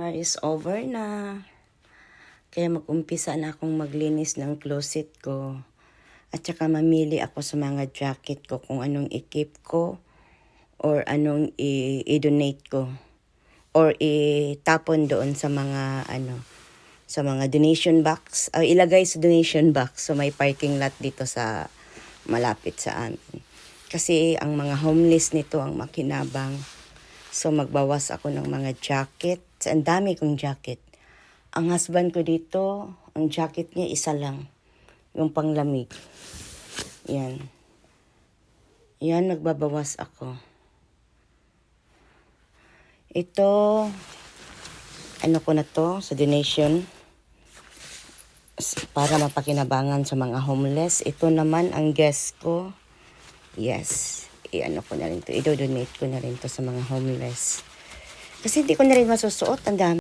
Is over na. Kaya mag-umpisa na akong maglinis ng closet ko. At saka mamili ako sa mga jacket ko kung anong i-keep ko or anong i-donate ko or itapon doon sa mga sa mga donation box. Ilagay sa donation box. So may parking lot dito sa malapit sa amin. Kasi ang mga homeless nito ang makinabang. So magbawas ako ng mga jacket. Ang dami kong jacket. Ang husband ko dito, ang jacket niya isa lang. Yung panglamig. Yan. Yan, magbabawas ako. Ito, ano ko na to, sa donation. Para mapakinabangan sa mga homeless. Ito naman ang guest ko. Yes. I-ano ko na rin to. I-donate ko na rin to sa mga homeless. Kasi hindi ko na rin masusuot. Ang dami.